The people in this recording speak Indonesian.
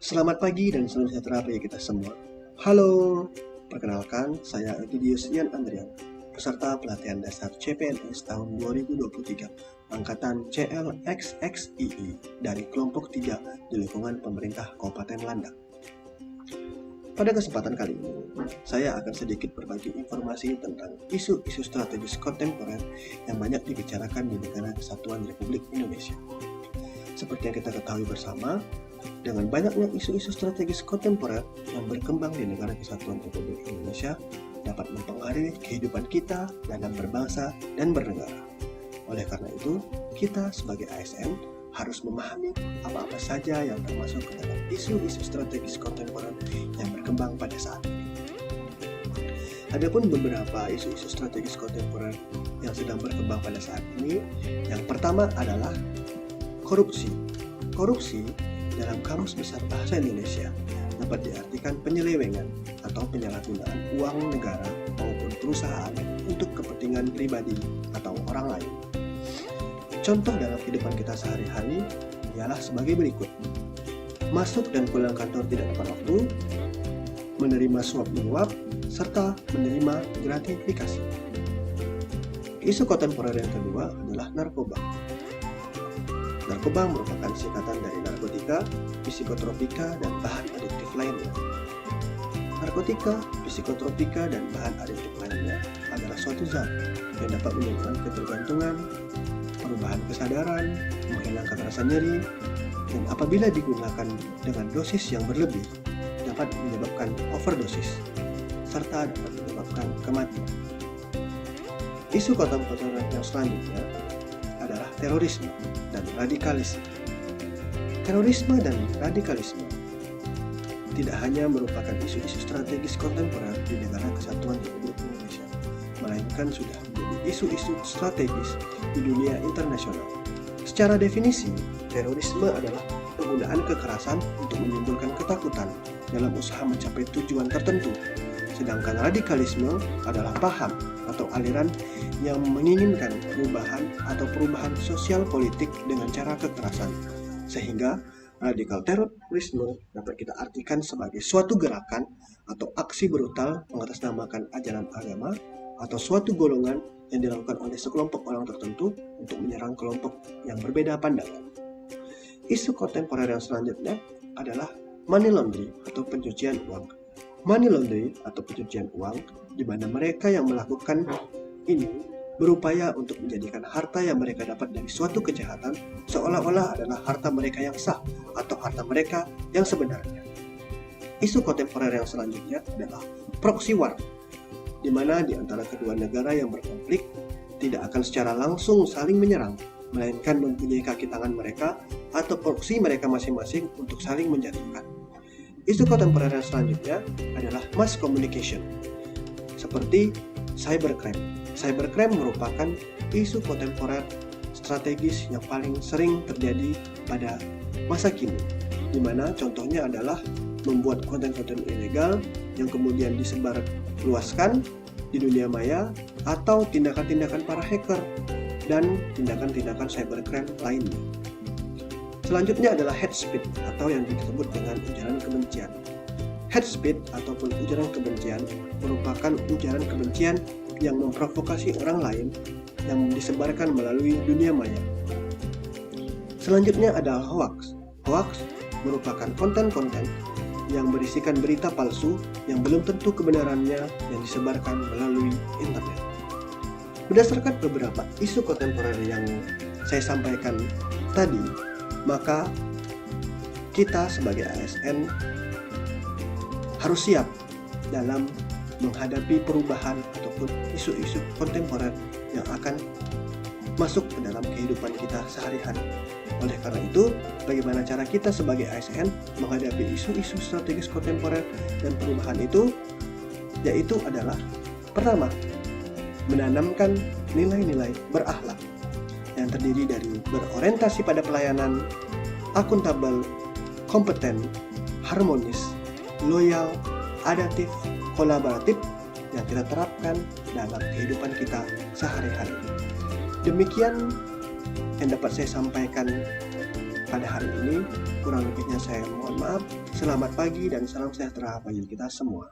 Selamat pagi dan salam sejahtera bagi kita semua. Halo, perkenalkan saya Egidius Ian Andrian, peserta pelatihan dasar CPNS tahun 2023, angkatan CLXXII dari kelompok 3 di lingkungan pemerintah Kabupaten Landak. Pada kesempatan kali ini, saya akan sedikit berbagi informasi tentang isu-isu strategis kontemporer yang banyak dibicarakan di negara Kesatuan Republik Indonesia. Seperti yang kita ketahui bersama, dengan banyaknya isu-isu strategis kontemporer yang berkembang di negara Kesatuan Republik Indonesia dapat mempengaruhi kehidupan kita dalam berbangsa dan bernegara. Oleh karena itu, kita sebagai ASN harus memahami apa-apa saja yang termasuk ke dalam isu-isu strategis kontemporer yang berkembang pada saat ini. Adapun beberapa isu-isu strategis kontemporer yang sedang berkembang pada saat ini, yang pertama adalah korupsi. Korupsi dalam Kamus Besar Bahasa Indonesia dapat diartikan penyelewengan atau penyalahgunaan uang negara maupun perusahaan untuk kepentingan pribadi atau orang lain. Contoh dalam kehidupan kita sehari-hari ialah sebagai berikut: masuk dan pulang kantor tidak tepat waktu, menerima suap menyuap, serta menerima gratifikasi. Isu kontemporer yang kedua adalah narkoba. Narkoba merupakan singkatan dari narkotika, psikotropika, dan bahan adiktif lainnya. Narkotika, psikotropika, dan bahan adiktif lainnya adalah suatu zat yang dapat menyebabkan ketergantungan, perubahan kesadaran, menghilangkan rasa nyeri, dan apabila digunakan dengan dosis yang berlebih, dapat menyebabkan overdosis, serta dapat menyebabkan kematian. Isu kontemporer yang selanjutnya adalah terorisme dan radikalisme. Terorisme dan radikalisme tidak hanya merupakan isu-isu strategis kontemporer di negara Kesatuan Republik Indonesia, melainkan sudah menjadi isu-isu strategis di dunia internasional. Secara definisi, terorisme adalah penggunaan kekerasan untuk menimbulkan ketakutan dalam usaha mencapai tujuan tertentu, sedangkan radikalisme adalah paham atau aliran yang menginginkan perubahan sosial politik dengan cara kekerasan, sehingga radikal terorisme dapat kita artikan sebagai suatu gerakan atau aksi brutal mengatasnamakan ajaran agama atau suatu golongan yang dilakukan oleh sekelompok orang tertentu untuk menyerang kelompok yang berbeda pandangan. Isu kontemporer yang selanjutnya adalah money laundering atau pencucian uang. Money laundering atau pencucian uang di mana mereka yang melakukan ini berupaya untuk menjadikan harta yang mereka dapat dari suatu kejahatan seolah-olah adalah harta mereka yang sah atau harta mereka yang sebenarnya. Isu kontemporer yang selanjutnya adalah proxy war, di mana di antara kedua negara yang berkonflik tidak akan secara langsung saling menyerang, melainkan mempunyai kaki tangan mereka atau proxy mereka masing-masing untuk saling menjatuhkan. Isu kontemporer yang selanjutnya adalah mass communication, seperti cybercrime. Cybercrime merupakan isu kontemporer strategis yang paling sering terjadi pada masa kini, di mana contohnya adalah membuat konten-konten ilegal yang kemudian disebarluaskan di dunia maya atau tindakan-tindakan para hacker dan tindakan-tindakan cybercrime lainnya. Selanjutnya adalah hate speech atau yang disebut dengan ujaran kebencian. Hate speech ataupun ujaran kebencian merupakan ujaran kebencian yang memprovokasi orang lain yang disebarkan melalui dunia maya. Selanjutnya adalah hoax. Hoax merupakan konten-konten yang berisikan berita palsu yang belum tentu kebenarannya yang disebarkan melalui internet. Berdasarkan beberapa isu kontemporer yang saya sampaikan tadi, maka kita sebagai ASN harus siap dalam menghadapi perubahan ataupun isu-isu kontemporer yang akan masuk ke dalam kehidupan kita sehari-hari. Oleh karena itu, bagaimana cara kita sebagai ASN menghadapi isu-isu strategis kontemporer dan perubahan itu? Yaitu adalah pertama, menanamkan nilai-nilai berakhlak yang terdiri dari berorientasi pada pelayanan, akuntabel, kompeten, harmonis, loyal, adaptif, kolaboratif yang kita terapkan dalam kehidupan kita sehari-hari. Demikian yang dapat saya sampaikan pada hari ini. Kurang lebihnya saya mohon maaf. Selamat pagi dan salam sejahtera bagi kita semua.